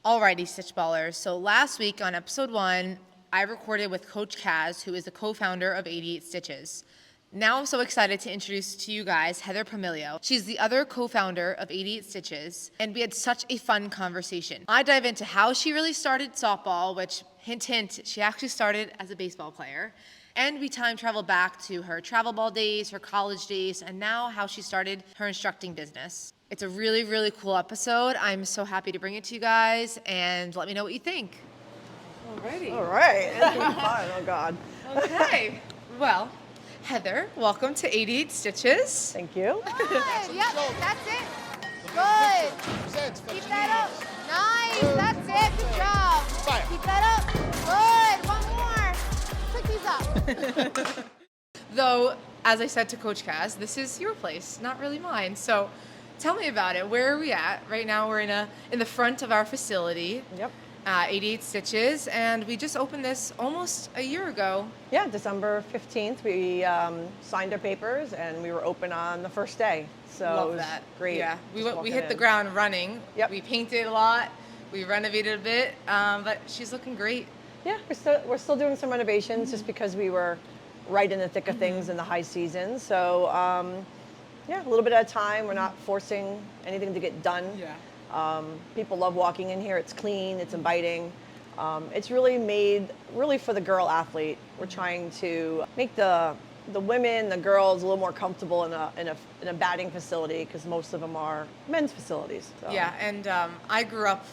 Alrighty, Stitch Ballers. So last week on episode 1, I recorded with Coach Kaz, who is the co-founder of 88 Stitches. Now I'm so excited to introduce to you guys Heather Pomilio. She's the other co-founder of 88 Stitches, and we had such a fun conversation. I dive into how she really started softball, which, hint, hint, she actually started as a baseball player. And we time travel back to her travel ball days, her college days, and now how she started her instructing business. It's a really, really cool episode. I'm so happy to bring it to you guys, and let me know what you think. Alrighty. All right. It's gonna be fun. Oh, God. Okay. Well, Heather, welcome to 88 Stitches. Thank you. Good. Yep, that's it. Good. Keep that up. Nice. That's it. Good job. Keep that up. Good. One more. Pick these up. Though, as I said to Coach Kaz, this is your place, not really mine. So tell me about it. Where are we at? Right now we're in the front of our facility. Yep. 88 Stitches, and we just opened this almost a year ago. Yeah, December 15th, we signed our papers and we were open on the first day. So Love it was that. great. Yeah, Just we hit walking the in. ground running. Yep. We painted a lot. We renovated a bit, but she's looking great. Yeah, we're still doing some renovations just because we were right in the thick of things in the high season. So yeah, a little bit at a time. We're not forcing anything to get done. Yeah. People love walking in here. It's clean, it's inviting. It's really made for the girl athlete. We're trying to make the women, the girls, a little more comfortable in a batting facility because most of them are men's facilities. So. Yeah, and I grew up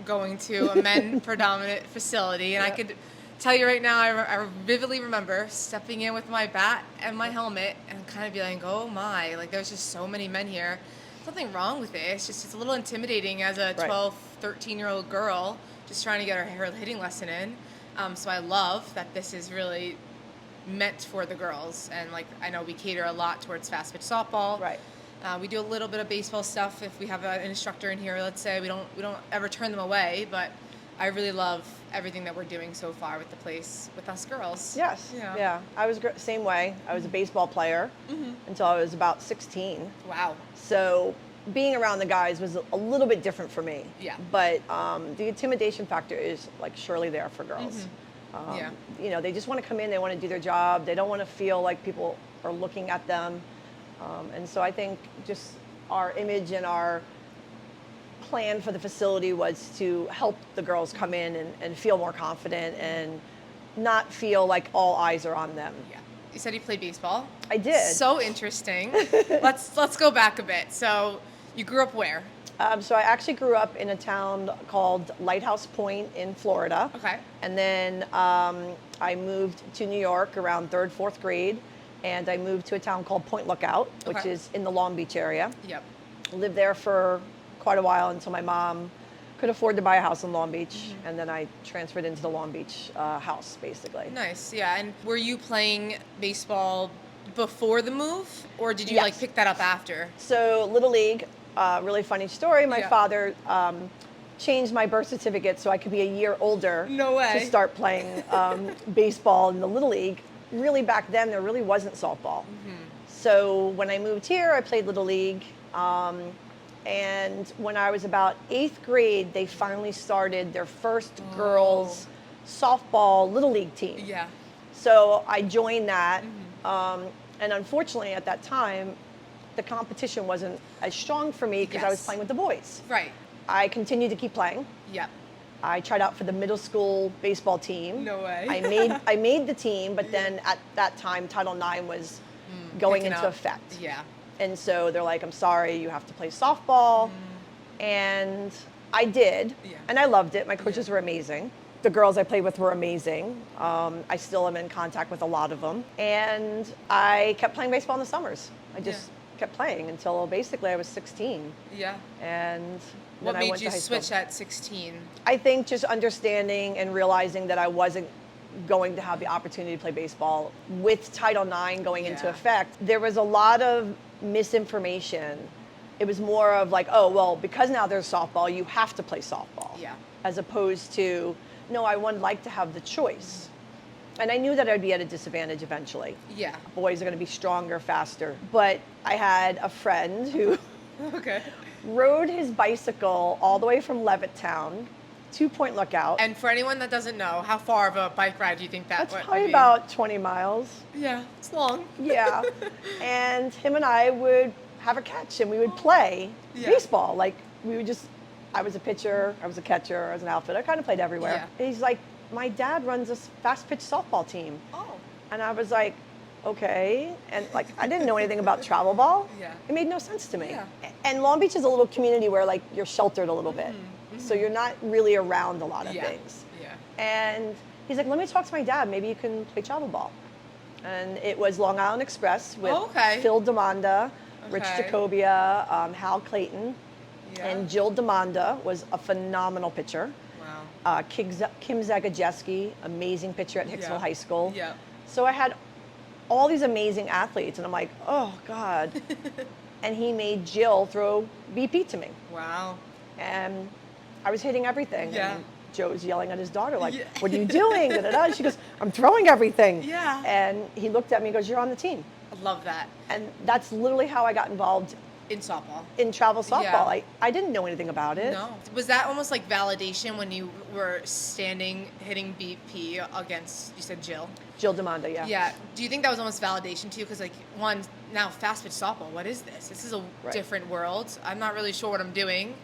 going to a men predominant facility, and I could tell you right now, I vividly remember stepping in with my bat and my helmet and kind of be like, oh my, like there's just so many men here. Nothing wrong with it. It's a little intimidating as a 12, 13-year-old girl just trying to get her hitting lesson in. So I love that this is really meant for the girls. And like I know we cater a lot towards fast pitch softball. Right. We do a little bit of baseball stuff if we have an instructor in here. Let's say we don't ever turn them away, but I really love everything that we're doing so far with the place with us girls. Yes. Yeah. I was same way. I was a baseball player until I was about 16. Wow. So being around the guys was a little bit different for me. Yeah. But the intimidation factor is like surely there for girls. Yeah. You know, they just want to come in, they want to do their job. They don't want to feel like people are looking at them. And so I think just our image and our plan for the facility was to help the girls come in and feel more confident and not feel like all eyes are on them. Yeah. You said you played baseball. I did. So interesting. Let's go back a bit. So you grew up where? So I actually grew up in a town called Lighthouse Point in Florida. Okay. And then I moved to New York around 3rd, 4th grade, and I moved to a town called Point Lookout, which Okay. is in the Long Beach area. Yep. Lived there for quite a while until my mom could afford to buy a house in Long Beach, and then I transferred into the Long Beach house, basically. Nice. Yeah. And were you playing baseball before the move, or did you Yes. like pick that up after? So Little League, really funny story. My Yeah. father changed my birth certificate so I could be a year older No way. to start playing baseball in the Little League. Really back then, there really wasn't softball. So when I moved here, I played Little League. And when I was about 8th grade, they finally started their first girls softball Little League team. Yeah. So I joined that. And unfortunately, at that time, the competition wasn't as strong for me because I was Yes. playing with the boys. Right. I continued to keep playing. Yep. I tried out for the middle school baseball team. No way. I made the team, but then at that time, Title IX was going Picking into up. effect. Yeah. And so they're like, I'm sorry, you have to play softball. And I did. Yeah. And I loved it. My coaches were amazing. The girls I played with were amazing. I still am in contact with a lot of them. And I kept playing baseball in the summers. I just kept playing until basically I was 16. Yeah. And What then I made went you to high school. switch at 16? I think just understanding and realizing that I wasn't going to have the opportunity to play baseball with Title IX going into Yeah. effect. There was a lot of misinformation. It was more of like, oh, well, because now there's softball, you have to play softball. Yeah. As opposed to, no, I would like to have the choice. And I knew that I'd be at a disadvantage eventually. Yeah. Boys are going to be stronger, faster. But I had a friend who Okay. rode his bicycle all the way from Levittown 2-point lookout. And for anyone that doesn't know, how far of a bike ride do you think that That's would probably be? about 20 miles. Yeah, it's long. Yeah. And him and I would have a catch and we would play baseball. Like we would just, I was a pitcher, I was a catcher, I was an outfielder. I kind of played everywhere. Yeah. And he's like, my dad runs a fast pitch softball team. Oh. And I was like, okay. And like, I didn't know anything about travel ball. Yeah. It made no sense to me. Yeah. And Long Beach is a little community where like you're sheltered a little bit. So you're not really around a lot of things. Yeah. And he's like, let me talk to my dad. Maybe you can play travel ball. And it was Long Island Express with Phil DeMonda, Rich Jacobia, Hal Clayton. Yeah. And Jill DeMonda was a phenomenal pitcher. Wow. Kim Zagajeski, amazing pitcher at Hicksville High School. Yeah. So I had all these amazing athletes, and I'm like, oh, God. And he made Jill throw BP to me. Wow. And I was hitting everything. Yeah. And Joe's yelling at his daughter, like, what are you doing? Da, da, da. She goes, I'm throwing everything. Yeah. And he looked at me and goes, you're on the team. I love that. And that's literally how I got involved In softball. in travel softball. Yeah. I didn't know anything about it. No. Was that almost like validation when you were standing hitting BP against, you said Jill? Jill DeMonda, yeah. Yeah. Do you think that was almost validation too? Because like one, now fast pitch softball, what is this? This is a different world. I'm not really sure what I'm doing.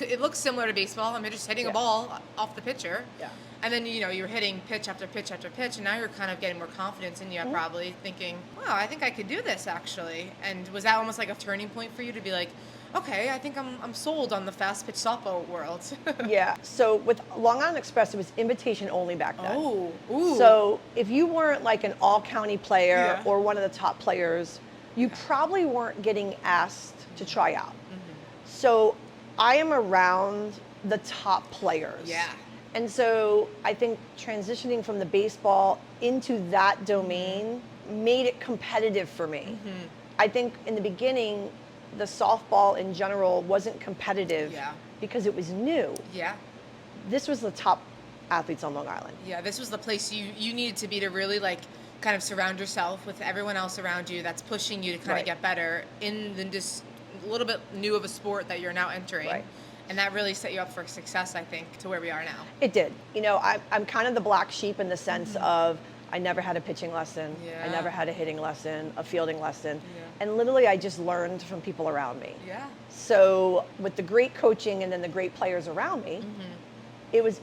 It looks similar to baseball. I'm just hitting a ball off the pitcher. Yeah. And then, you know, you're hitting pitch after pitch after pitch, and now you're kind of getting more confidence in you, probably thinking, wow, I think I could do this, actually. And was that almost like a turning point for you to be like, okay, I think I'm sold on the fast pitch softball world? Yeah. So with Long Island Express, it was invitation only back then. Oh. Ooh. So if you weren't like an all-county player or one of the top players, you probably weren't getting asked to try out. So I am around the top players. Yeah. And so I think transitioning from the baseball into that domain made it competitive for me. I think in the beginning, the softball in general wasn't competitive because it was new. Yeah. This was the top athletes on Long Island. Yeah, this was the place you needed to be to really like kind of surround yourself with everyone else around you that's pushing you to kind of get better in this a little bit new of a sport that you're now entering. Right. And that really set you up for success, I think, to where we are now. It did. You know, I'm kind of the black sheep in the sense of I never had a pitching lesson. I never had a hitting lesson, a fielding lesson. And literally I just learned from people around me. Yeah. So with the great coaching and then the great players around me, it was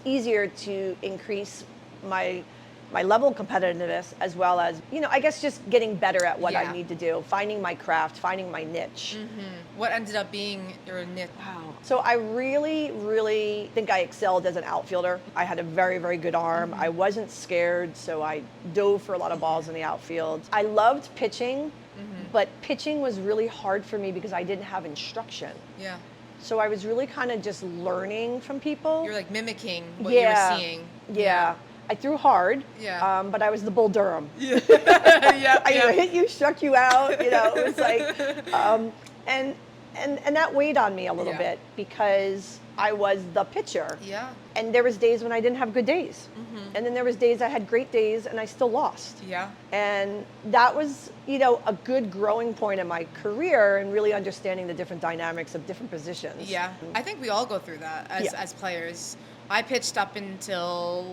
easier to increase my level of competitiveness as well as, you know, I guess just getting better at what I need to do, finding my craft, finding my niche. What ended up being your niche? Wow. So I really, really think I excelled as an outfielder. I had a very, very good arm. I wasn't scared, so I dove for a lot of balls in the outfield. I loved pitching, but pitching was really hard for me because I didn't have instruction. Yeah. So I was really kind of just learning from people. You're like mimicking what you were seeing. Yeah. I threw hard, but I was the Bull Durham. Yeah. I hit you, struck you out. You know, it was like, and that weighed on me a little bit because I was the pitcher. Yeah. And there was days when I didn't have good days, and then there was days I had great days and I still lost. Yeah. And that was, you know, a good growing point in my career and really understanding the different dynamics of different positions. Yeah. I think we all go through that as players. I pitched up until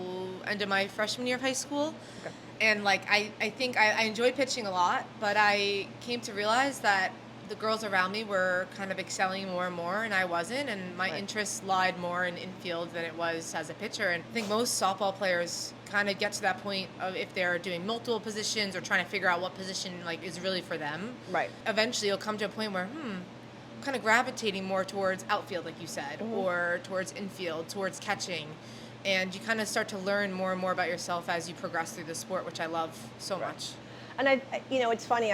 end of my freshman year of high school. Okay. And like I think I enjoyed pitching a lot, but I came to realize that the girls around me were kind of excelling more and more and I wasn't, and my interest lied more in infield than it was as a pitcher. And I think most softball players kind of get to that point of if they're doing multiple positions or trying to figure out what position like is really for them. Right. Eventually you'll come to a point where kind of gravitating more towards outfield, like you said, or towards infield, towards catching. And you kind of start to learn more and more about yourself as you progress through the sport, which I love so much. And you know, it's funny,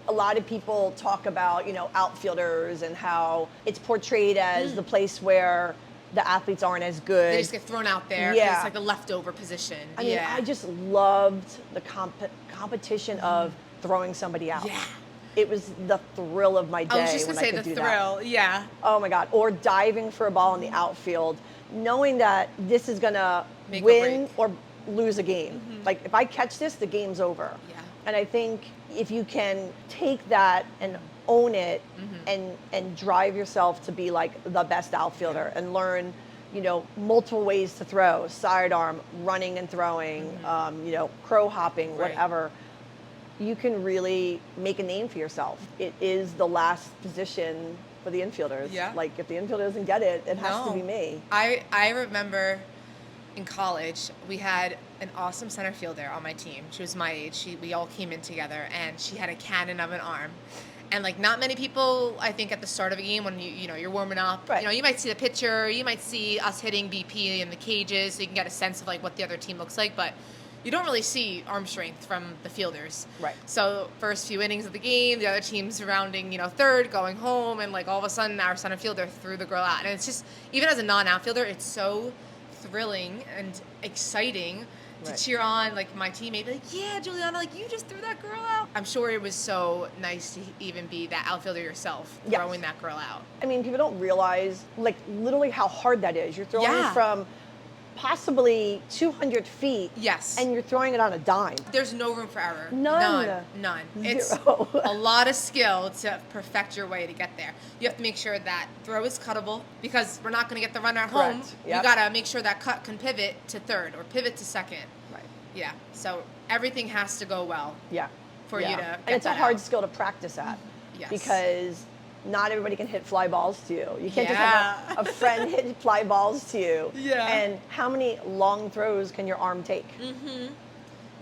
a lot of people talk about, you know, outfielders and how it's portrayed as the place where the athletes aren't as good. They just get thrown out there. 'Cause it's like a leftover position. I mean, I just loved the competition of throwing somebody out. Yeah. It was the thrill of my day. I was just going to say the thrill. Yeah. Oh my God. Or diving for a ball in the outfield, knowing that this is going to Make win or lose a game. Like if I catch this, the game's over. Yeah. And I think if you can take that and own it and drive yourself to be like the best outfielder and learn you know, multiple ways to throw, sidearm, running and throwing, you know, crow hopping, Right. whatever, you can really make a name for yourself. It is the last position for the infielders. Yeah. Like if the infielder doesn't get it, it has to be me. I remember in college, we had an awesome center fielder on my team. She was my age. We all came in together, and she had a cannon of an arm. And like not many people, I think, at the start of a game when you know you're warming up, Right. you know, you might see the pitcher, you might see us hitting BP in the cages, so you can get a sense of like what the other team looks like, but you don't really see arm strength from the fielders. Right. So first few innings of the game, the other team's rounding, you know, third, going home, and like all of a sudden our center fielder threw the girl out. And it's just, even as a non-outfielder, it's so thrilling and exciting to Right. cheer on like my teammate, be like, yeah, Juliana, like you just threw that girl out. I'm sure it was so nice to even be that outfielder yourself, Yes. throwing that girl out. I mean, people don't realize like literally how hard that is. You're throwing Yeah. from possibly 200 feet. Yes. And you're throwing it on a dime. There's no room for error. None. None. It's Zero. a lot of skill to perfect your way to get there. You have to make sure that throw is cuttable because we're not going to get the runner at home. Correct. Yep. You got to make sure that cut can pivot to third or pivot to second. Right. Yeah. So everything has to go well Yeah. for you to get And it's a that hard out. skill to practice at. Yes. Because not everybody can hit fly balls to you. You can't Yeah. just have a friend hit fly balls to you. Yeah. And how many long throws can your arm take?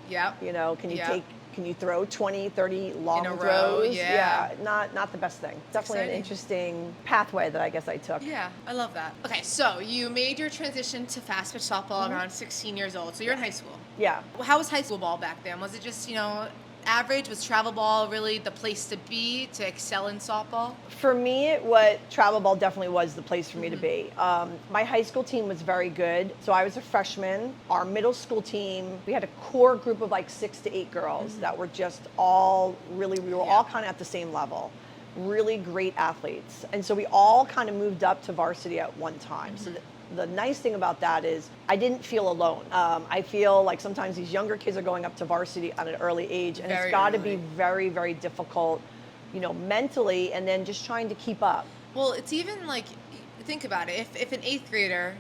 Yep. You know, can you Yeah. can you throw 20, 30 long In a row, throws? yeah. Not the best thing. Definitely an exciting. interesting pathway that I guess I took. Yeah, I love that. Okay, so you made your transition to fast pitch softball around 16 years old. So you're in high school. Yeah. Well, how was high school ball back then? Was it just, you know, average? Was travel ball really the place to be to excel in softball? For me, travel ball definitely was the place for me to be. My high school team was very good. So I was a freshman. Our middle school team, we had a core group of like 6 to 8 girls that were just all really, we were all kind of at the same level. Really great athletes. And so we all kind of moved up to varsity at one time. So the nice thing about that is I didn't feel alone. I feel like sometimes these younger kids are going up to varsity at an early age, and Very it's got to early. be very, very difficult, you know, mentally, and then just trying to keep up. Well, it's even like, think about it. If an 8th grader,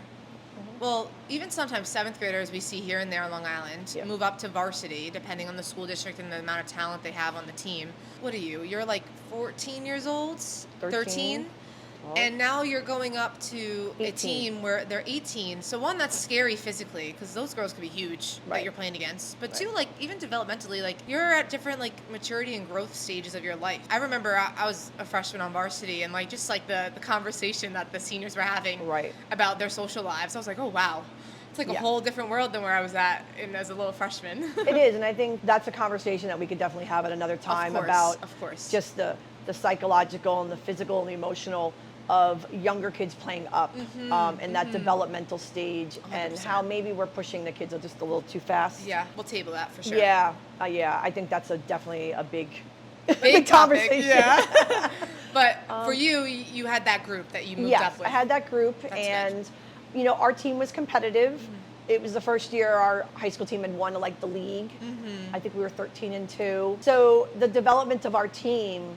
well, even sometimes 7th graders we see here and there on Long Island Yeah. move up to varsity, depending on the school district and the amount of talent they have on the team. What are you? You're like 14 years old? 13? And now you're going up to 18. a team where they're 18. So one, that's scary physically because those girls could be huge that Right. you're playing against. But Right. two, like even developmentally, like you're at different like maturity and growth stages of your life. I remember I was a freshman on varsity and like just like the conversation that the seniors were having Right. about their social lives. I was like, oh wow, it's like a Yeah. whole different world than where I was at as a little freshman. It is, and I think that's a conversation that we could definitely have at another time about of course. just the psychological and the physical and the emotional of younger kids playing up and that developmental stage, and 100%. how maybe we're pushing the kids just a little too fast. Yeah, we'll table that for sure. Yeah, I think that's definitely a big, Big topic, conversation. yeah. But for you, you had that group that you moved Yes, up with. I had that group, That's and you know, our team was competitive. It was the first year our high school team had won like the league. I think we were 13-2. So the development of our team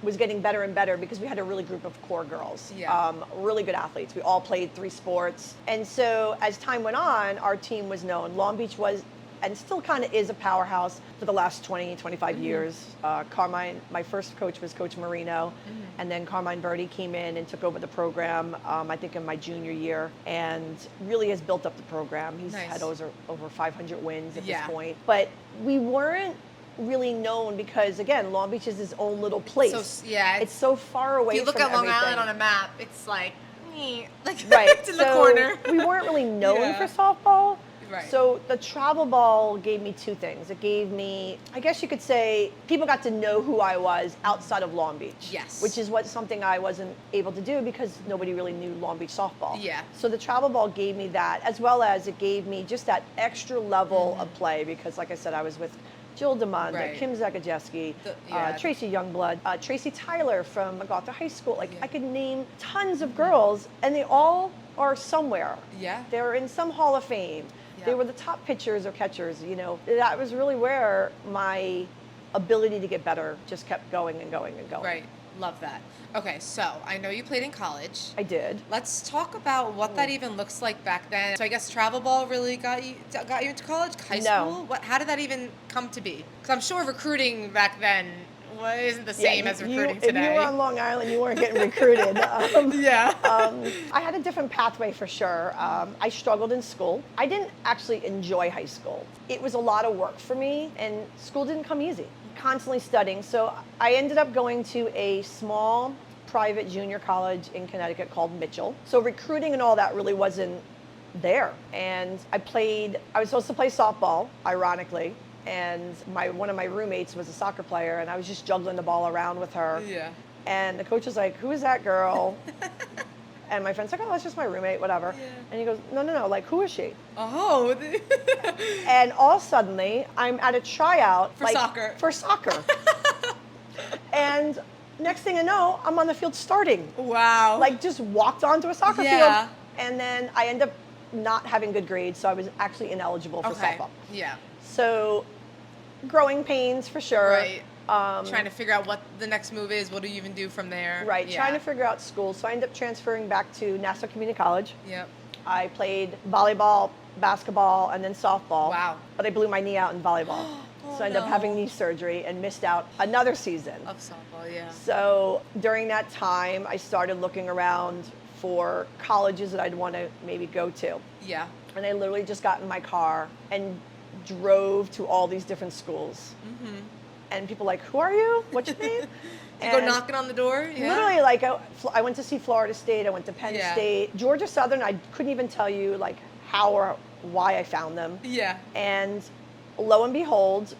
was getting better and better because we had a really group of core girls, Yeah. really good athletes. We all played 3 sports. And so as time went on, our team was known. Long Beach was, and still kind of is, a powerhouse for the last 20, 25 years. Carmine, my first coach was Coach Marino, and then Carmine Verdi came in and took over the program, I think in my junior year, and really has built up the program. He's Nice. had over 500 wins at Yeah. this point. But we weren't really known because, again, Long Beach is its own little place. So, yeah, It's so far away if you look from at Long everything. Island on a map, it's like, like Right. it's in the corner. We weren't really known Yeah. for softball. Right. So the travel ball gave me 2 things. It gave me, I guess you could say, people got to know who I was outside of Long Beach. Yes. Which is something I wasn't able to do because nobody really knew Long Beach softball. Yeah. So the travel ball gave me that, as well as it gave me just that extra level of play because, like I said, I was with Jill DeMonda, Right. Kim Zakajeski, Yeah. Tracy Youngblood, Tracy Tyler from MacArthur High School. Like, Yeah. I could name tons of girls, and they all are somewhere. Yeah. They're in some Hall of Fame. Yeah. They were the top pitchers or catchers, you know. That was really where my ability to get better just kept going and going and going. Right. Love that. Okay, so I know you played in college. I did. Let's talk about what that even looks like back then. So I guess travel ball really got you into college, high school. How did that even come to be? Because I'm sure recruiting back then isn't the same as recruiting today. If you were on Long Island, you weren't getting recruited. Yeah. I had a different pathway for sure. I struggled in school. I didn't actually enjoy high school. It was a lot of work for me, and school didn't come easy. Constantly studying. So I ended up going to a small private junior college in Connecticut called Mitchell. So recruiting and all that really wasn't there. And I was supposed to play softball, ironically, and one of my roommates was a soccer player, and I was just juggling the ball around with her. Yeah. And the coach was like, "Who is that girl?" And my friend's like, "Oh, that's just my roommate, whatever." Yeah. And he goes, No, like, who is she? Oh. And all suddenly, I'm at a tryout. For soccer. For soccer. And next thing I know, I'm on the field starting. Wow. Like, just walked onto a soccer field. And then I end up not having good grades, so I was actually ineligible for softball. Yeah. So, growing pains for sure. Right. Trying to figure out what the next move is. What do you even do from there? Right. Yeah. Trying to figure out school. So I ended up transferring back to Nassau Community College. Yep. I played volleyball, basketball, and then softball. Wow. But I blew my knee out in volleyball. Oh, so I ended up having knee surgery and missed out another season. Of softball, yeah. So during that time, I started looking around for colleges that I'd want to maybe go to. Yeah. And I literally just got in my car and drove to all these different schools. Mm-hmm. And people like, "Who are you? What's your name?" You go knocking on the door? Yeah. Literally, like, I went to see Florida State, I went to Penn State. Georgia Southern, I couldn't even tell you, like, how or why I found them. Yeah. And lo and behold,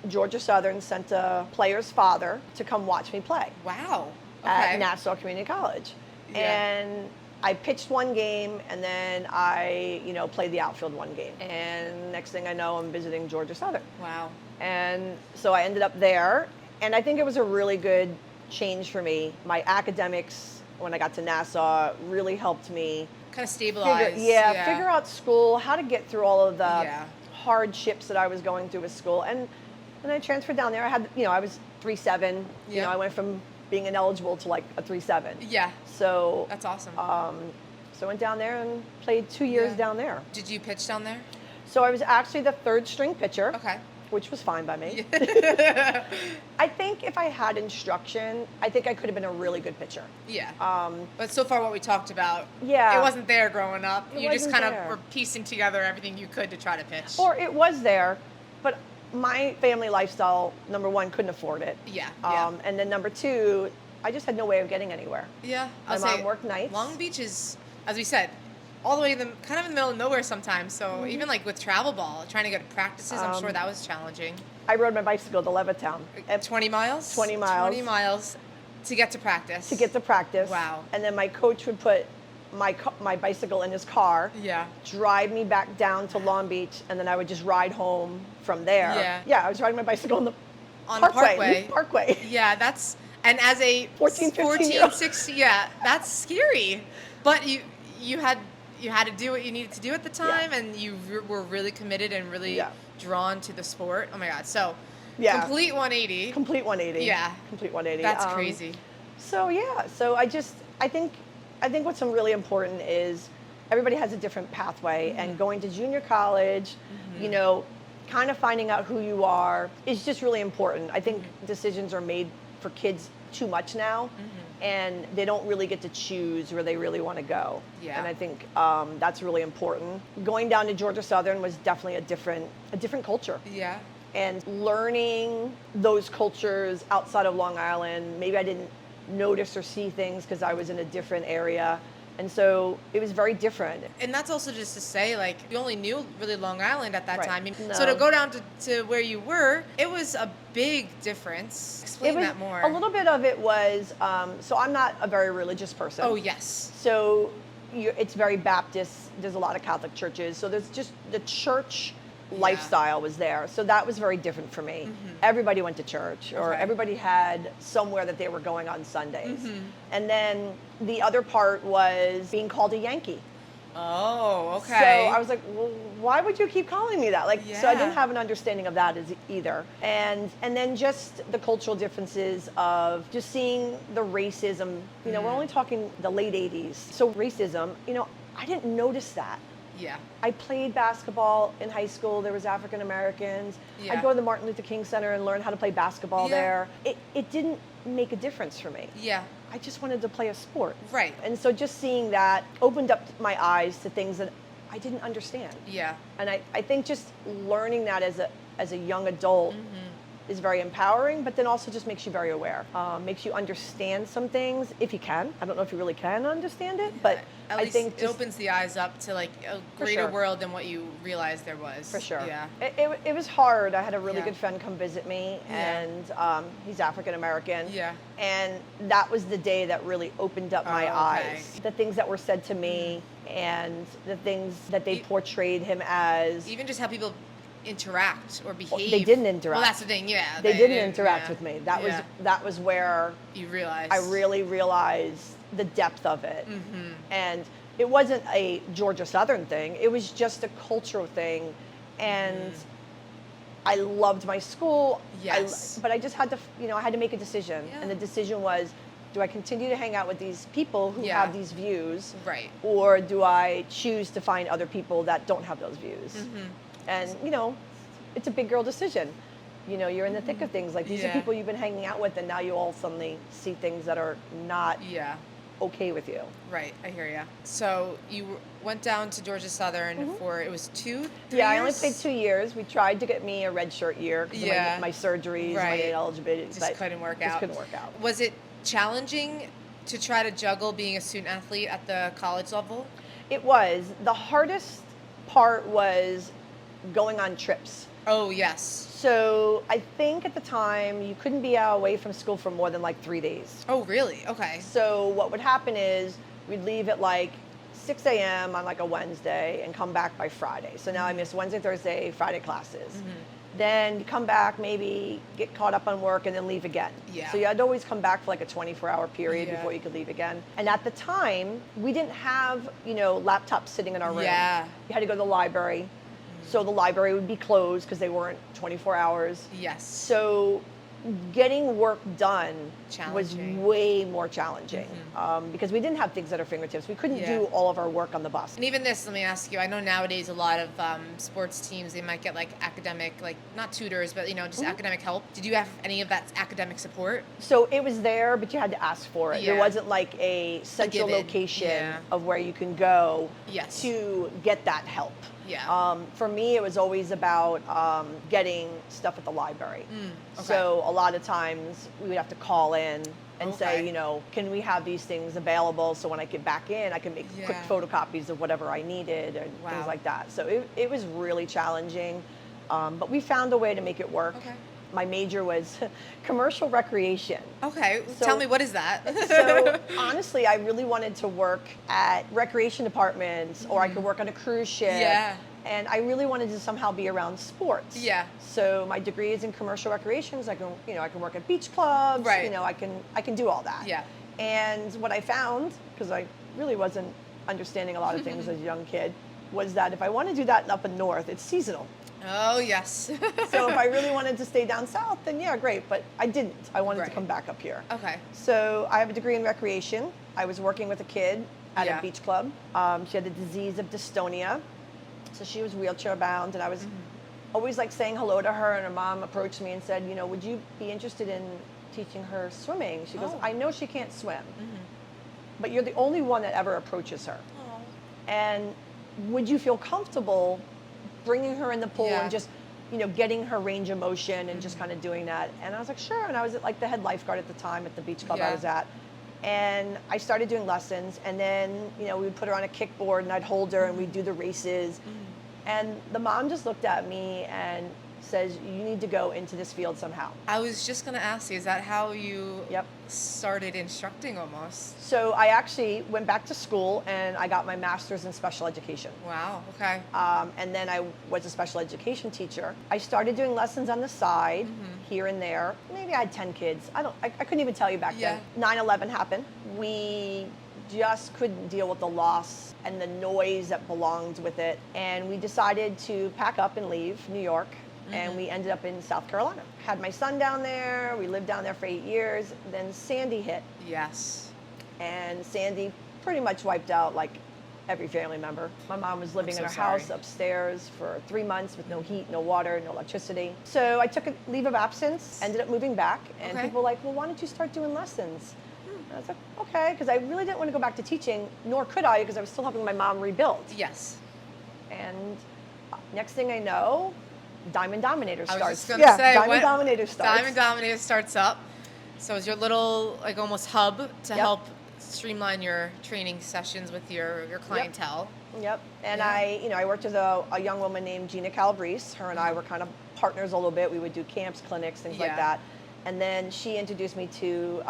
Georgia Southern sent a player's father to come watch me play. Wow. Okay. At Nassau Community College. Yeah. And I pitched one game, and then I, played the outfield one game. And next thing I know, I'm visiting Georgia Southern. Wow. And so I ended up there, and I think it was a really good change for me. My academics, when I got to Nassau, really helped me kind of stabilize. Figure out school, how to get through all of the hardships that I was going through with school. And I transferred down there. I had, I was 3.7. I went from being ineligible to like a 3.7. Yeah. So that's awesome. So I went down there and played 2 years down there. Did you pitch down there? So I was actually the third string pitcher. Okay. Which was fine by me. I think if I had instruction, I think I could have been a really good pitcher. Yeah. But so far what we talked about, it wasn't there growing up. You just kind of there. were piecing together everything you could to try to pitch. Or it was there, but my family lifestyle, number one, couldn't afford it. Yeah. And then number two, I just had no way of getting anywhere. Yeah. My mom worked nights. Long Beach is, as we said, all the way in kind of in the middle of nowhere sometimes. So even like with travel ball, trying to get to practices, I'm sure that was challenging. I rode my bicycle to Levittown. 20 miles? 20 miles. 20 miles to get to practice. Wow. And then my coach would put my bicycle in his car. Yeah. Drive me back down to Long Beach, and then I would just ride home from there. Yeah. Yeah, I was riding my bicycle on the Parkway. Yeah, and as a 14, 16, that's scary. But you had to do what you needed to do at the time, and you were really committed and really drawn to the sport. Oh my God! So, complete 180. Complete 180. Yeah, complete 180. That's crazy. So I think what's really important is everybody has a different pathway, and going to junior college, kind of finding out who you are is just really important. I think decisions are made for kids too much now. And they don't really get to choose where they really want to go. Yeah. And I think that's really important. Going down to Georgia Southern was definitely a different culture. Yeah. And learning those cultures outside of Long Island, maybe I didn't notice or see things because I was in a different area. And so it was very different. And that's also just to say, like, you only knew really Long Island at that time. No. So to go down to where you were, it was a big difference. Explain that more. A little bit of it was, so I'm not a very religious person. Oh, yes. So it's very Baptist. There's a lot of Catholic churches. So there's just the church lifestyle was there. So that was very different for me. Everybody went to church, or everybody had somewhere that they were going on Sundays. And then the other part was being called a Yankee. Oh, okay. So I was like, well, why would you keep calling me that? Like, so I didn't Yeah. have an understanding of that either. And then just the cultural differences of just seeing the racism. You know, we're only talking the late 80s. So racism, you know, I didn't notice that. Yeah. I played basketball in high school. There was African Americans. Yeah. I'd go to the Martin Luther King Center and learn how to play basketball Yeah. there. It didn't make a difference for me. Yeah. I just wanted to play a sport. Right. And so just seeing that opened up my eyes to things that I didn't understand. Yeah. And I think just learning that as a young adult is very empowering, but then also just makes you very aware. Makes you understand some things if you can. I don't know if you really can understand it, but At I least think it just, opens the eyes up to like a For greater sure. world than what you realized there was. for sure. Yeah. It was hard. I had a really Yeah. good friend come visit me, Yeah. and he's African American. Yeah. And that was the day that really opened up my Oh, okay. eyes. The things that were said to me and the things that they E- portrayed him as. Even just how people interact or behave. They didn't interact. Well, that's the thing. Yeah. They didn't interact yeah. with me. That Yeah. was where You realize. I really realized the depth of it. Mm-hmm. And it wasn't a Georgia Southern thing. It was just a cultural thing. And I loved my school. Yes. But I just had to, you know, I had to make a decision. Yeah. And the decision was, do I continue to hang out with these people who Yeah. have these views? Right. Or do I choose to find other people that don't have those views? Mm-hmm. And, you know, it's a big girl decision. You know, you're in the thick of things. Like, these are Yeah. people you've been hanging out with, and now you all suddenly see things that are not Yeah. okay with you. Right. I hear ya. So you went down to Georgia Southern for it was 2, 3 Yeah, I only years? played 2 years. We tried to get me a redshirt year because Yeah. of my surgeries, my Right. eligibility. Just but couldn't work just out. couldn't work out. Was it challenging to try to juggle being a student athlete at the college level? It was. The hardest part was going on trips. Oh, yes. So I think at the time you couldn't be away from school for more than like 3 days. Oh, really? Okay. So what would happen is we'd leave at like 6 a.m. on like a Wednesday and come back by Friday. So now I miss Wednesday, Thursday, Friday classes. Then you come back, maybe get caught up on work and then leave again. Yeah. So you had to always come back for like a 24-hour period Yeah. before you could leave again. And at the time, we didn't have, you know, laptops sitting in our room. Yeah. You had to go to the library. So the library would be closed because they weren't 24 hours. Yes. So getting work done was Challenging. way more challenging because we didn't have things at our fingertips. We couldn't Yeah. do all of our work on the bus. And even this, let me ask you, I know nowadays a lot of sports teams, they might get like academic, like not tutors, but you know, just academic help. Did you have any of that academic support? So it was there, but you had to ask for it. There Yeah. wasn't like a central given. location Yeah. of where you can go Yes. to get that help. Yeah. For me, it was always about getting stuff at the library. Okay. So a lot of times we would have to call in and say, Okay. you know, can we have these things available so when I get back in, I can make quick Yeah. photocopies of whatever I needed and Wow. things like that. So it was really challenging, but we found a way to make it work. Okay. My major was commercial recreation. Okay. So- Tell me, what is that? So honestly, I really wanted to work at recreation departments, or I could work on a cruise ship. Yeah. And I really wanted to somehow be around sports. Yeah. So my degree is in commercial recreations. I can work at beach clubs. Right. You know, I can do all that. Yeah. And what I found, because I really wasn't understanding a lot of things as a young kid, was that if I want to do that up in north, it's seasonal. Oh, yes. So if I really wanted to stay down south, then yeah, great. But I didn't. I wanted Right. to come back up here. Okay. So I have a degree in recreation. I was working with a kid at Yeah. a beach club. She had the disease of dystonia. So she was wheelchair bound, and I was always like saying hello to her, and her mom approached me and said, you know, would you be interested in teaching her swimming? She goes, Oh. I know she can't swim, but you're the only one that ever approaches her. Oh. And would you feel comfortable bringing her in the pool Yeah. and just, you know, getting her range of motion and just kind of doing that? And I was like, sure. And I was like the head lifeguard at the time at the beach club I Yeah. was at. And I started doing lessons, and then, you know, we would put her on a kickboard and I'd hold her and we'd do the races. And the mom just looked at me and says, you need to go into this field somehow. I was just going to ask you, is that how you Yep. started instructing almost? So I actually went back to school and I got my master's in special education. Wow. Okay. And then I was a special education teacher. I started doing lessons on the side here and there. Maybe I had 10 kids. I couldn't even tell you back Yeah. then. 9/11 happened. We just couldn't deal with the loss and the noise that belonged with it. And we decided to pack up and leave New York. And we ended up in South Carolina. Had my son down there. We lived down there for 8 years. Then Sandy hit. Yes. And Sandy pretty much wiped out like every family member. My mom was living in her house upstairs for 3 months with no heat, no water, no electricity. So I took a leave of absence, ended up moving back, and people were like, well, why don't you start doing lessons? And I was like, okay, because I really didn't want to go back to teaching, nor could I, because I was still helping my mom rebuild. Yes. And next thing I know, Diamond Dominator starts. I was just going to say, Diamond Dominator starts. Diamond Dominator starts up. So it's your little, like, almost hub to help streamline your training sessions with your clientele. Yep. And I worked with a young woman named Gina Calabrese. Her and I were kind of partners a little bit. We would do camps, clinics, things like that. And then she introduced me to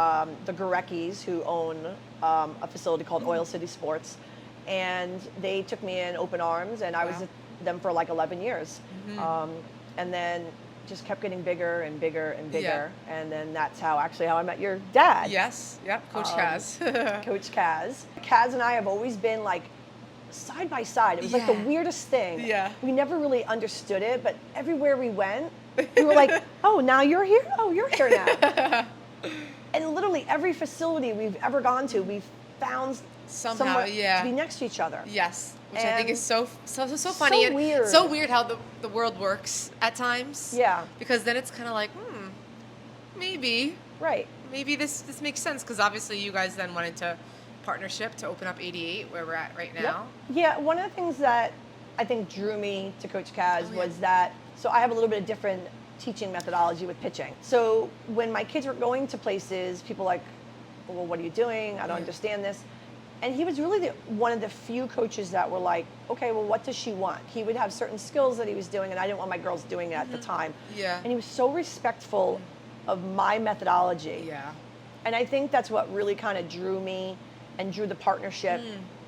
the Gureckis, who own a facility called Oil City Sports. And they took me in open arms, and I was with them for like 11 years. And then just kept getting bigger and bigger and bigger. And then that's how I met your dad. Yes. Yep. Coach Kaz. Coach Kaz. Kaz and I have always been like side by side. It was like the weirdest thing. Yeah. We never really understood it, but everywhere we went, we were like, oh, now you're here? Oh, you're here now. And literally every facility we've ever gone to, we've found somehow to be next to each other. Yes. Which I think is so funny. So weird. So weird how the world works at times. Yeah. Because then it's kind of like, maybe. Right. Maybe this makes sense, because obviously you guys then went into partnership to open up 88, where we're at right now. Yep. Yeah, one of the things that I think drew me to Coach Kaz was that, so I have a little bit of different teaching methodology with pitching. So when my kids were going to places, people were like, well, what are you doing? I don't understand this. And he was really one of the few coaches that were like, okay, well, what does she want? He would have certain skills that he was doing, and I didn't want my girls doing it at the time. Yeah. And he was so respectful of my methodology. Yeah. And I think that's what really kind of drew me and drew the partnership,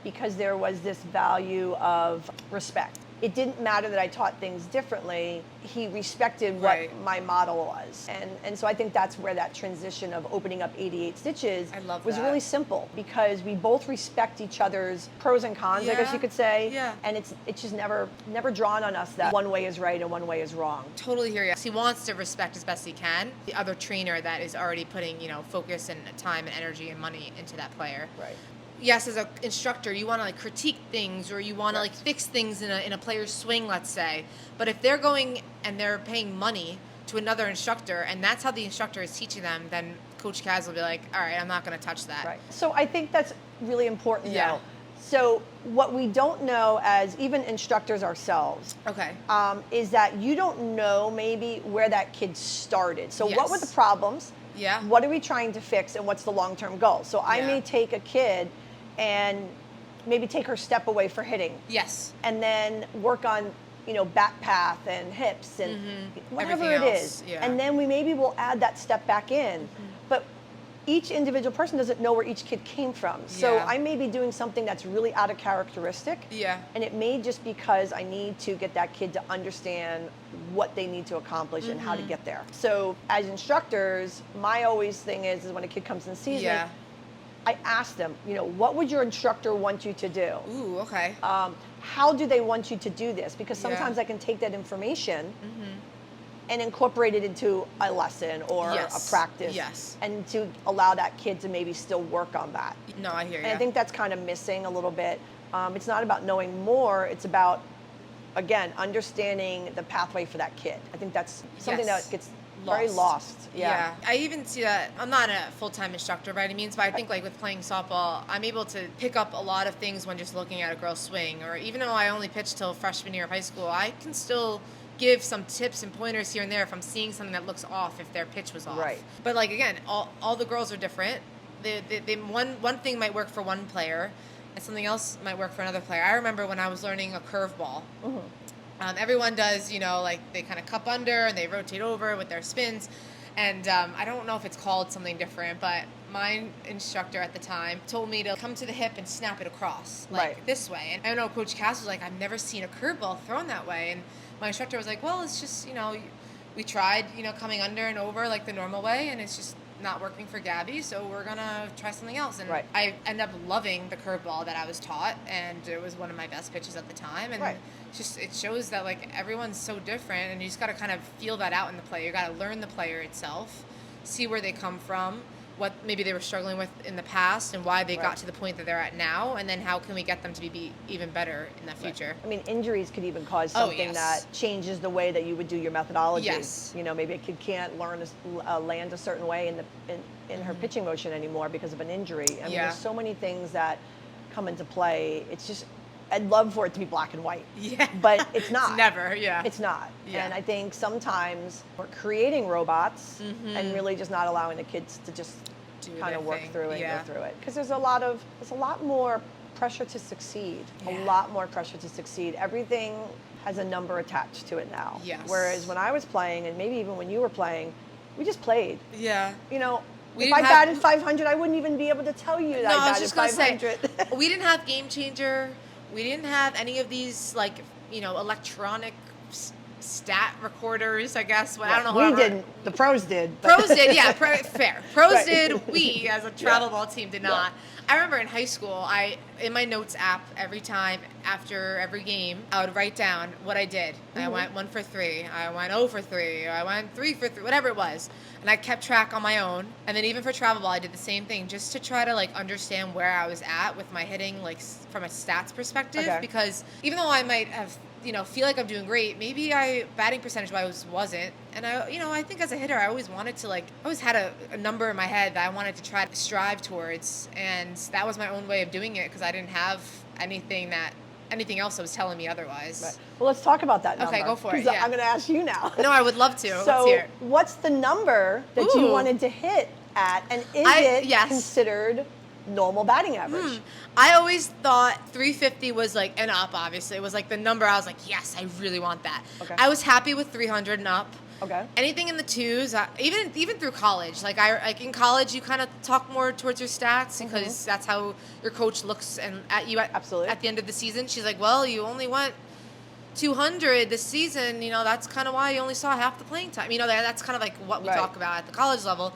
because there was this value of respect. It didn't matter that I taught things differently. He respected what my model was. And so I think that's where that transition of opening up 88 Stitches was really simple, because we both respect each other's pros and cons, I guess you could say. Yeah. And it's just never drawn on us that one way is right and one way is wrong. Totally hear you. He wants to respect as best he can the other trainer that is already putting, focus and time and energy and money into that player. Right. Yes, as an instructor, you want to critique things, or you want to fix things in a player's swing, let's say. But if they're going and they're paying money to another instructor, and that's how the instructor is teaching them, then Coach Kaz will be like, all right, I'm not going to touch that. Right. So I think that's really important though. So what we don't know as even instructors ourselves is that you don't know maybe where that kid started. So what were the problems? Yeah. What are we trying to fix, and what's the long-term goal? So I may take a kid and maybe take her step away for hitting. Yes. And then work on, back path and hips and whatever everything it else. is. Yeah. And then we maybe will add that step back in. But each individual person doesn't know where each kid came from. So I may be doing something that's really out of characteristic. Yeah. And it may just because I need to get that kid to understand what they need to accomplish and how to get there. So as instructors, my always thing is when a kid comes and sees me, I ask them, what would your instructor want you to do? Ooh, okay. How do they want you to do this? Because sometimes I can take that information and incorporate it into a lesson or a practice. Yes. And to allow that kid to maybe still work on that. No, I hear you. And I think that's kind of missing a little bit. It's not about knowing more. It's about, again, understanding the pathway for that kid. I think that's something that gets very lost. Yeah. I even see that. I'm not a full-time instructor by any means, but I think with playing softball, I'm able to pick up a lot of things when just looking at a girl's swing. Or even though I only pitched till freshman year of high school, I can still give some tips and pointers here and there if I'm seeing something that looks off, if their pitch was off. Right. But again, all the girls are different. One thing might work for one player, and something else might work for another player. I remember when I was learning a curveball. Everyone does, they kind of cup under and they rotate over with their spins. And I don't know if it's called something different, but my instructor at the time told me to come to the hip and snap it across, this way. And I know Coach Cass was like, I've never seen a curveball thrown that way. And my instructor was like, well, it's just, we tried, coming under and over like the normal way, and it's just not working for Gabby, so we're gonna try something else. And Right. I ended up loving the curveball that I was taught, and it was one of my best pitches at the time. And Right. it shows that like everyone's so different, and you just gotta kind of feel that out in the player. You gotta learn the player itself, see where they come from, what maybe they were struggling with in the past, and why they Right. got to the point that they're at now, and then how can we get them to be even better in the future. I mean, injuries could even cause Oh, something yes. that changes the way that you would do your methodology. Yes. You know, maybe a kid can't learn to land a certain way in her pitching motion anymore because of an injury. I mean, Yeah. there's so many things that come into play. It's just, I'd love for it to be black and white. Yeah. But it's not. It's never, yeah. It's not. Yeah. And I think sometimes we're creating robots and really just not allowing the kids to just Do kind their of work thing. through it Yeah. and go through it. Because there's a lot more pressure to succeed. Yeah. A lot more pressure to succeed. Everything has a number attached to it now. Yes. Whereas when I was playing, and maybe even when you were playing, we just played. Yeah. You know, We if I didn't have- batted 500, I wouldn't even be able to tell you that No, I I was batted just gonna 500. say, we didn't have Game Changer. We didn't have any of these like, electronic stat recorders, I guess. But I don't know. We however- didn't. The pros did. but- Pros did, yeah, fair. Pros Right. did. We, as a travel Yeah. ball team, did Yeah. not. I remember in high school, in my notes app, every time after every game, I would write down what I did. I went 1 for 3. I went 0 for 3. I went 3 for 3. Whatever it was, and I kept track on my own. And then even for travel ball, I did the same thing, just to try to like understand where I was at with my hitting, like from a stats perspective. Okay. Because even though I might have feel like I'm doing great, maybe batting percentage wise wasn't. And I think as a hitter, I always wanted to I always had a number in my head that I wanted to try to strive towards. And that was my own way of doing it because I didn't have anything else that was telling me otherwise. Right. Well, let's talk about that number. Okay, go for it, 'cause yeah. I'm going to ask you now. No, I would love to. Let's So, hear it. what's the number that you Ooh. wanted to hit at, and is it yes. considered normal batting average? I always thought 350 was like an up, obviously. It was like the number I was like, yes, I really want that. Okay. I was happy with 300 and up. Okay. Anything in the twos, even through college. Like in college, you kind of talk more towards your stats because that's how your coach looks at you Absolutely. at the end of the season. She's like, well, you only went 200 this season. That's kind of why you only saw half the playing time. That's kind of like what we Right. talk about at the college level.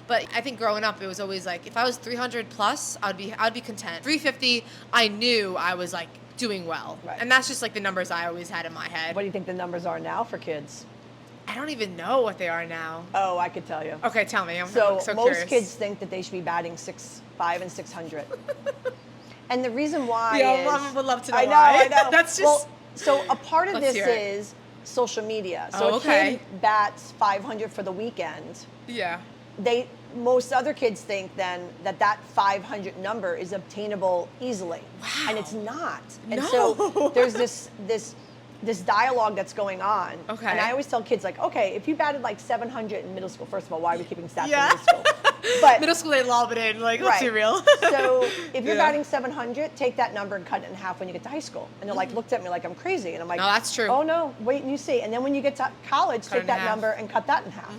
But I think growing up, it was always like if I was 300 plus, I'd be content. 350, I knew I was like doing well, Right. and that's just like the numbers I always had in my head. What do you think the numbers are now for kids? I don't even know what they are now. Oh, I could tell you. Okay, tell me. I'm So, so most curious. kids think that they should be batting 6'5" and 600. And the reason why Yeah, is... Mom would love to know I know, why. I know. That's just- Well, so a part of Let's this hear it. is social media. So Oh, a okay. kid bats 500 for the weekend. Yeah. Most other kids think then that 500 number is obtainable easily. Wow. And it's not. And No. so there's this dialogue that's going on. Okay. And I always tell kids okay, if you batted like 700 in middle school, first of all, why are we keeping stats Yeah. in middle school? But Middle school, they lob it in. Like, let's be real. So if you're Yeah. batting 700, take that number and cut it in half when you get to high school. And they're looked at me like I'm crazy. And I'm like, No, that's true. Oh no, wait and you see. And then when you get to college, Cut it take in that half. number and cut that in half.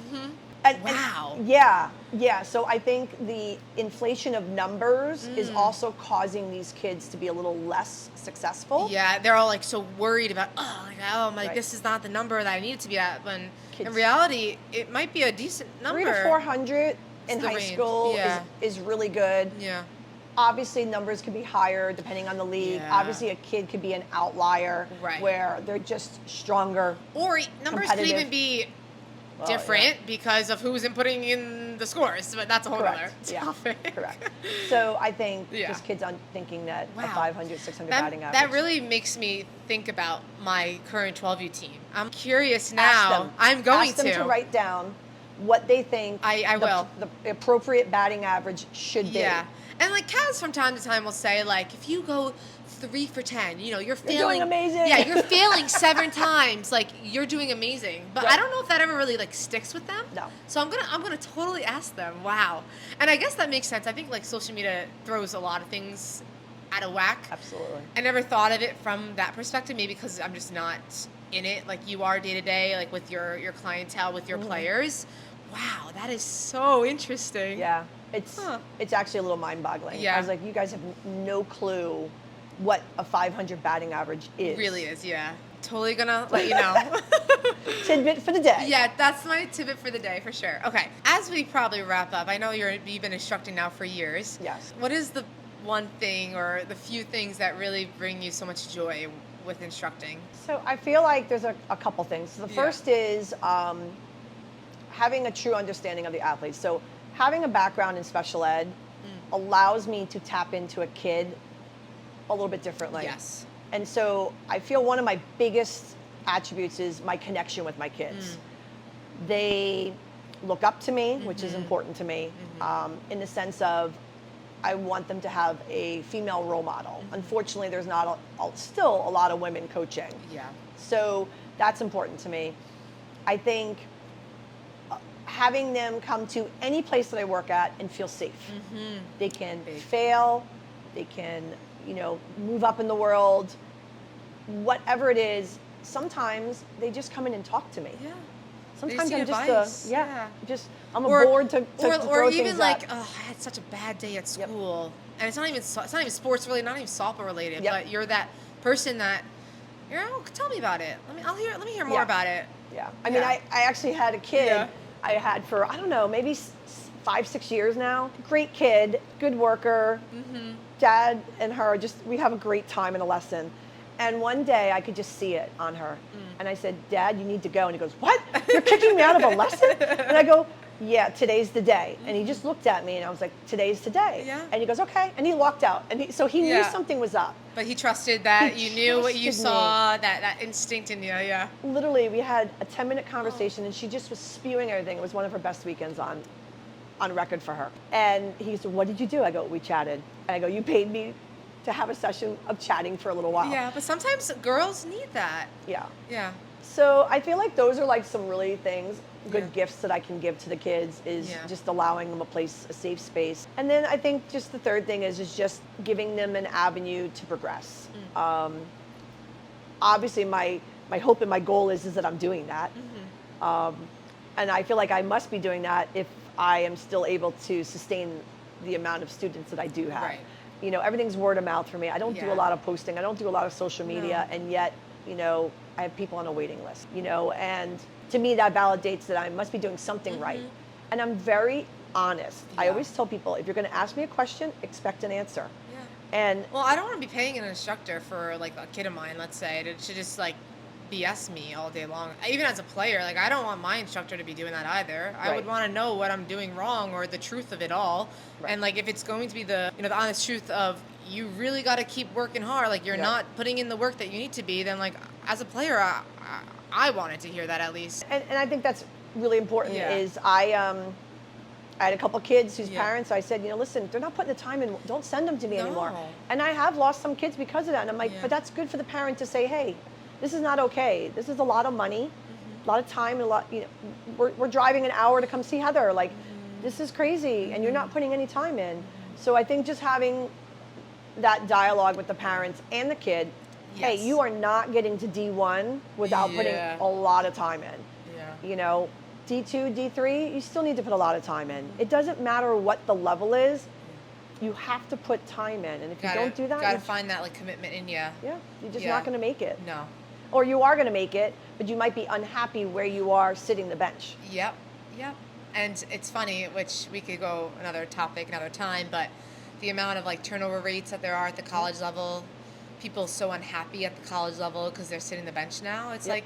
Wow. Yeah. So I think the inflation of numbers is also causing these kids to be a little less successful. Yeah, they're all like so worried about, Right. this is not the number that I need it to be at. When in Kids- reality, it might be a decent number. 300 to 400 in the high range. school Yeah. is really good. Yeah. Obviously, numbers could be higher depending on the league. Yeah. Obviously, a kid could be an outlier Right. where they're just stronger. Or numbers could Competitive. even be Oh, different because of who's putting in the scores. But that's a whole other Correct. Yeah. topic. Correct. So I think Yeah. just kids on thinking that a Wow. 500, 600 batting average. That really makes me think about my current 12U team. I'm curious Ask now. them. I'm going Ask them to write down what they think I will. the appropriate batting average should be. Yeah. And like Kaz from time to time will say like if you go 3 for 10, you're failing. doing amazing. Yeah, you're failing 7 times. Like you're doing amazing. But I Right. don't know if that ever really like sticks with them. No. So I'm gonna totally ask them. Wow. And I guess that makes sense. I think like social media throws a lot of things out of whack. Absolutely. I never thought of it from that perspective, maybe because I'm just not in it like you are day to day, like with your clientele, with your players. Wow, that is so interesting. Yeah. It's actually a little mind-boggling. Yeah. I was like, you guys have no clue what a 500 batting average is. Really is, yeah. Totally gonna let you know. Tidbit for the day. Yeah, that's my tidbit for the day for sure. Okay, as we probably wrap up, I know you've been instructing now for years. Yes. What is the one thing or the few things that really bring you so much joy with instructing? So I feel like there's a couple things. The first is having a true understanding of the athletes. So having a background in special ed allows me to tap into a kid a little bit differently. Yes. And so I feel one of my biggest attributes is my connection with my kids. They look up to me, which is important to me, in the sense of I want them to have a female role model. Unfortunately, there's not still a lot of women coaching. Yeah. So that's important to me. I think having them come to any place that I work at and feel safe. They can fail, they can, move up in the world, whatever it is. Sometimes they just come in and talk to me. Yeah. Sometimes I'm advice. I'm bored to or throw even things like, at. oh, I had such a bad day at school, and it's not even sports related, not even softball related, but you're that person that, tell me about it. Let me hear more about it. Yeah. I mean, I actually had a kid I had for, I don't know, maybe 5-6 years now. Great kid, good worker. Dad and her, we have a great time in a lesson. And one day I could just see it on her. And I said, Dad, you need to go. And he goes, what? You're kicking me out of a lesson? And I go, yeah, today's the day. And he just looked at me and I was like, today's the day. Yeah. And he goes, okay. And he walked out. And so he knew something was up. But he trusted that you knew what you saw, that instinct in you, Literally, we had a 10-minute conversation and she just was spewing everything. It was one of her best weekends on record for her. And he said, what did you do? I go, we chatted. And I go, you paid me to have a session of chatting for a little while. Yeah, but sometimes girls need that. Yeah. Yeah. So I feel like those are like some really good gifts that I can give to the kids is just allowing them a safe space. And then I think just the third thing is just giving them an avenue to progress. Obviously my hope and my goal is that I'm doing that. And I feel like I must be doing that if I am still able to sustain the amount of students that I do have. Right. Everything's word of mouth for me. I don't do a lot of posting. I don't do a lot of social media. And yet, I have people on a waiting list, and to me that validates that I must be doing something right. And I'm very honest. I always tell people, if you're going to ask me a question, expect an answer. Yeah. And well, I don't want to be paying an instructor for like a kid of mine, let's say, to just like BS me all day long. Even as a player, like I don't want my instructor to be doing that either. I would want to know what I'm doing wrong or the truth of it all. And like if it's going to be the the honest truth of you really got to keep working hard, like you're not putting in the work that you need to be, then like as a player I wanted to hear that at least. And I think that's really important is I had a couple kids whose parents, I said, listen, they're not putting the time in, don't send them to me anymore. And I have lost some kids because of that. And I'm like, but that's good for the parent to say, hey, this is not okay. This is a lot of money, a lot of time, and we're driving an hour to come see Heather. Like, this is crazy, and you're not putting any time in. So I think just having that dialogue with the parents and the kid, hey, you are not getting to D1 without putting a lot of time in. Yeah. D2, D3, you still need to put a lot of time in. It doesn't matter what the level is. You have to put time in, and if you don't do that, you gotta find that like commitment in you. Yeah, you're just not going to make it. No. Or you are going to make it, but you might be unhappy where you are sitting the bench. Yep. And it's funny, which we could go another topic another time, but the amount of like turnover rates that there are at the college level, people so unhappy at the college level because they're sitting the bench now. It's like,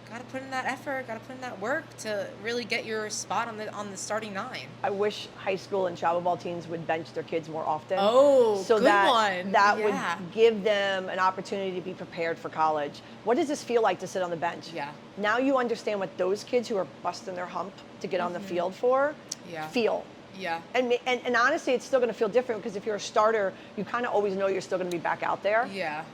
got to put in that effort, got to put in that work to really get your spot on the starting nine. I wish high school and travel ball teams would bench their kids more often. Oh, so good one. That would give them an opportunity to be prepared for college. What does this feel like to sit on the bench? Yeah. Now you understand what those kids who are busting their hump to get on the field for feel. Yeah. And honestly, it's still going to feel different because if you're a starter, you kind of always know you're still going to be back out there. Yeah.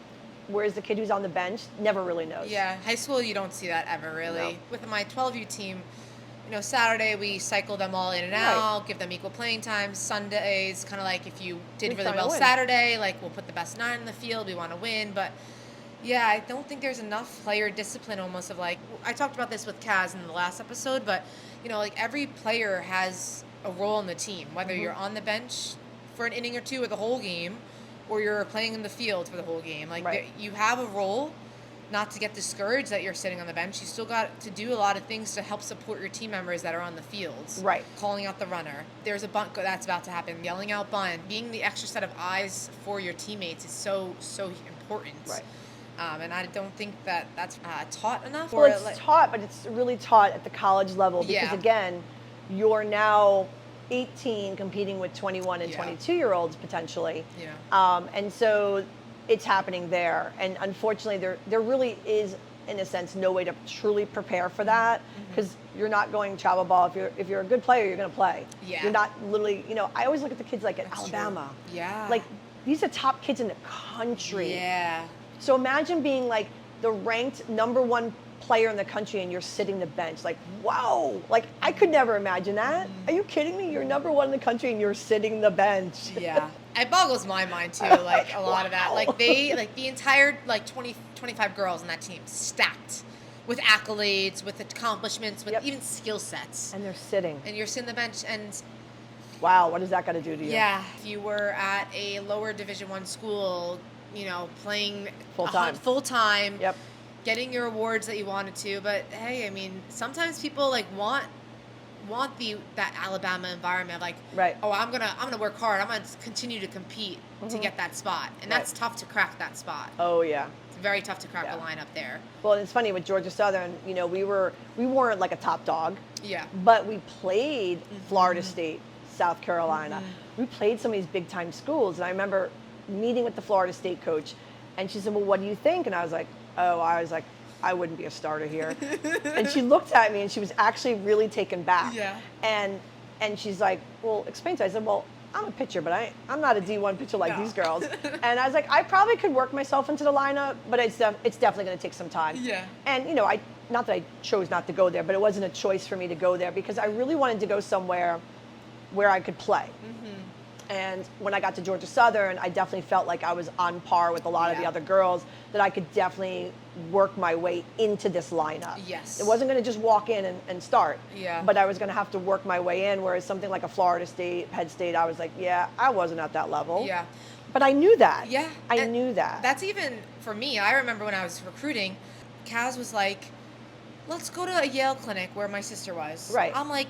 Whereas the kid who's on the bench never really knows. Yeah, high school you don't see that ever really. No. With my 12U team, Saturday we cycle them all in and out, give them equal playing time. Sundays, kind of like if you did really well Saturday, like we'll put the best 9 in the field, we want to win. But yeah, I don't think there's enough player discipline almost of like, I talked about this with Kaz in the last episode, but like every player has a role in the team, whether you're on the bench for an inning or two or the whole game, or you're playing in the field for the whole game. Like Right. you have a role, not to get discouraged that you're sitting on the bench. You still got to do a lot of things to help support your team members that are on the fields. Right. Calling out the runner. There's a bunt that's about to happen. Yelling out bunt. Being the extra set of eyes for your teammates is so important. Right. And I don't think that that's taught enough. Well, it's taught, but it's really taught at the college level because, Yeah. again, you're now 18 competing with 21 and Yeah. 22-year-olds potentially. Yeah. And so it's happening there. And unfortunately, there really is, in a sense, no way to truly prepare for that because you're not going travel ball. If you're a good player, you're going to play. Yeah. You're not literally, I always look at the kids like at That's Alabama. true. Yeah. Like, these are top kids in the country. Yeah. So imagine being like the ranked #1 player in the country and you're sitting the bench. Like, whoa! Like, I could never imagine that. Are you kidding me? You're #1 in the country and you're sitting the bench. Yeah. It boggles my mind too, like a lot of that. Like the entire 20, 25 girls on that team stacked with accolades, with accomplishments, with even skill sets. And they're sitting. And you're sitting the bench and wow, what is that got to do to you? yeah, if you were at a lower Division I school, playing full time, Yep. getting your awards that you wanted to, but hey, I mean, sometimes people want that Alabama environment, like, right. oh, I'm gonna work hard, I'm gonna continue to compete to get that spot, and that's tough to crack that spot. Oh yeah. It's very tough to crack the lineup there. Well, it's funny with Georgia Southern, we weren't like a top dog. Yeah. But we played Florida State, South Carolina. We played some of these big time schools, and I remember meeting with the Florida State coach, and she said, well, what do you think? And I was like, I wouldn't be a starter here. And she looked at me and she was actually really taken back. Yeah. And she's like, well, explain to me. I said, well, I'm a pitcher, but I'm not a D1 pitcher like these girls. And I was like, I probably could work myself into the lineup, but it's definitely going to take some time. Yeah. And, not that I chose not to go there, but it wasn't a choice for me to go there because I really wanted to go somewhere where I could play. And when I got to Georgia Southern, I definitely felt like I was on par with a lot of the other girls, that I could definitely work my way into this lineup. Yes. It wasn't going to just walk in and start. Yeah. But I was going to have to work my way in, whereas something like a Florida State, Penn State, I was like, yeah, I wasn't at that level. Yeah. But I knew that. Yeah. I knew that. That's even, for me, I remember when I was recruiting, Kaz was like, let's go to a Yale clinic where my sister was. Right. I'm like,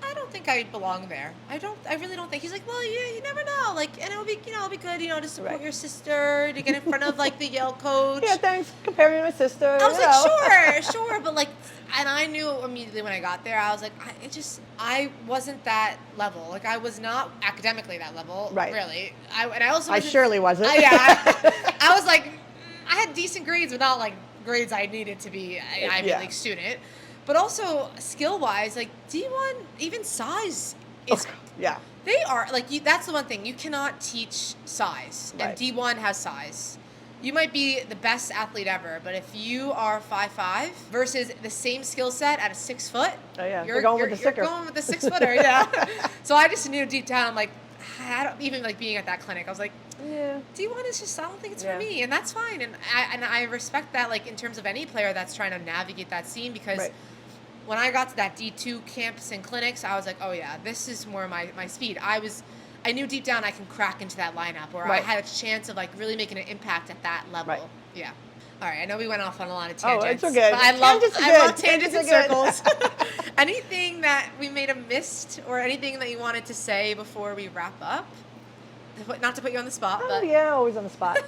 I don't think I belong there. I really don't think. He's like, well, you never know. Like, and it'll be good, to support your sister, to get in front of like the Yale coach. Yeah, thanks. Compare me to my sister. I was like, sure, but like, and I knew immediately when I got there, I was like, I wasn't that level. Like, I was not academically that level. Right. Really. I surely wasn't. I was like, I had decent grades, but not like grades I needed to be an Ivy League student. But also skill-wise, like D1, even size is. Yeah. They are like that's the one thing you cannot teach size, and D1 has size. You might be the best athlete ever, but if you are 5'5" versus the same skill set at a 6 foot, you're going with the sticker. You're going with the 6 footer, yeah. So I just knew deep down, like, I don't even like being at that clinic. I was like, D1 is just, I don't think it's for me, and that's fine. And I respect that, like in terms of any player that's trying to navigate that scene, because when I got to that D2 camps and clinics, I was like, oh yeah, this is more my speed. I knew deep down I can crack into that lineup where I had a chance of like really making an impact at that level. Right. Yeah. All right, I know we went off on a lot of tangents. Oh, it's okay. But I love tangents and circles. Good. Anything that we may have missed or anything that you wanted to say before we wrap up? Not to put you on the spot, but always on the spot.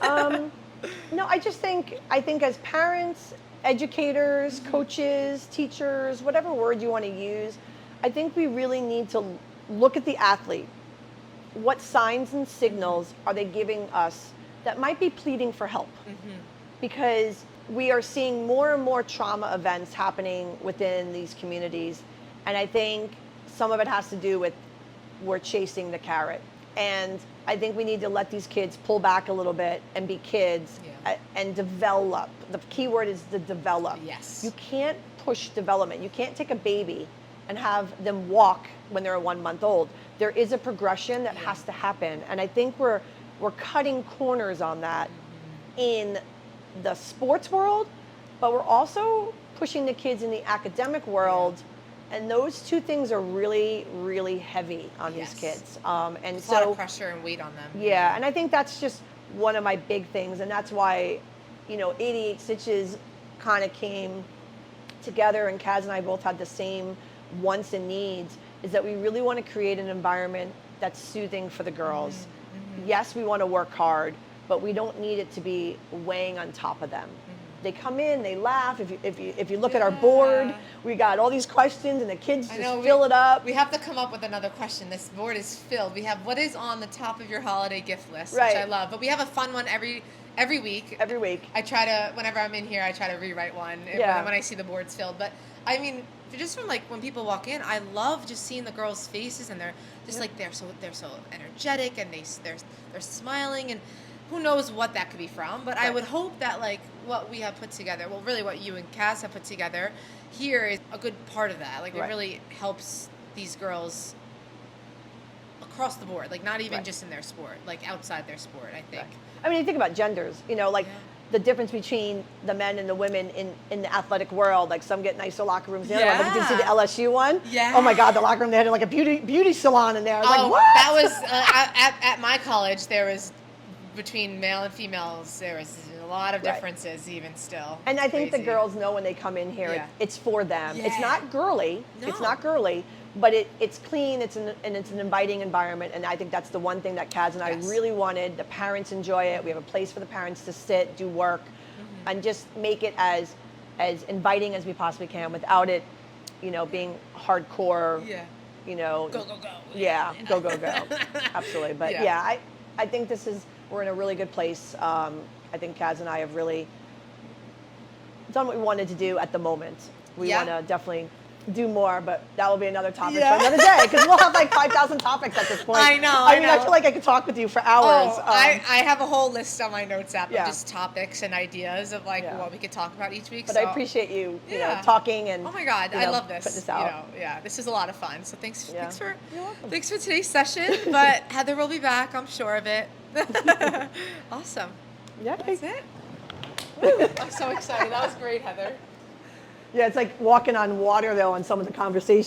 No, I think as parents, educators, coaches, teachers, whatever word you want to use, I think we really need to look at the athlete. What signs and signals are they giving us that might be pleading for help? Because we are seeing more and more trauma events happening within these communities. And I think some of it has to do with we're chasing the carrot. And I think we need to let these kids pull back a little bit and be kids and develop. The key word is the develop. Yes. You can't push development. You can't take a baby and have them walk when they're 1 month old. There is a progression that has to happen. And I think we're cutting corners on that in the sports world, but we're also pushing the kids in the academic world And those two things are really, really heavy on these Yes. kids. And It's a lot of pressure and weight on them. yeah, and I think that's just one of my big things, and that's why, 88 Stitches kind of came together, and Kaz and I both had the same wants and needs, is that we really want to create an environment that's soothing for the girls. Mm-hmm. Yes, we want to work hard, but we don't need it to be weighing on top of them. They come in, they laugh. If you look at our board, we got all these questions, and the kids just fill it up. We have to come up with another question. This board is filled. We have what is on the top of your holiday gift list, Right. which I love. But we have a fun one every week. Every week. I try to, whenever I'm in here, I try to rewrite one Yeah. when I see the boards filled. But I mean, just from like when people walk in, I love just seeing the girls' faces, and they're just like they're so energetic, and they're smiling, and who knows what that could be from. But I Right. would hope that like what we have put together, well, really what you and Cass have put together here is a good part of that. Like it Right. really helps these girls across the board, like not even Right. just in their sport, like outside their sport, I think. Right. I mean, you think about genders, like Yeah. the difference between the men and the women in the athletic world. Like some get nicer locker rooms than the other one. But did you see the Yeah. LSU one? Yeah. Oh my God, the locker room, they had like a beauty salon in there. I was Oh, like, what? that was at my college. There was between male and females. There was a lot of Right. differences, even still. And I think the Crazy. girls know when they come in here, Yeah. it's for them. It's Yeah. not girly. It's No. not girly, but it's clean. It's an inviting environment, and I think that's the one thing that Kaz and I Yes. really wanted. The parents enjoy it. We have a place for the parents to sit, do work, and just make it as inviting as we possibly can without it, being hardcore. Yeah. Go Go. Yeah, go. Absolutely. But Yeah. yeah, I think we're in a really good place. I think Kaz and I have really done what we wanted to do at the moment. We Yeah. want to definitely do more, but that will be another topic Yeah. for another day, because we'll have like 5,000 topics at this point. I know, I I mean, I know. feel like I could talk with you for hours. Oh, I have a whole list on my notes app Yeah. of just topics and ideas of like Yeah. what we could talk about each week. but so. I appreciate you, Yeah. talking and. Oh my God, I love this. Put this out. Yeah, this is a lot of fun. So thanks Yeah. for You're welcome. thanks for today's session. But Heather will be back, I'm sure of it. Awesome. Yeah. That's it. Woo, I'm so excited. That was great, Heather. Yeah, it's like walking on water though on some of the conversations.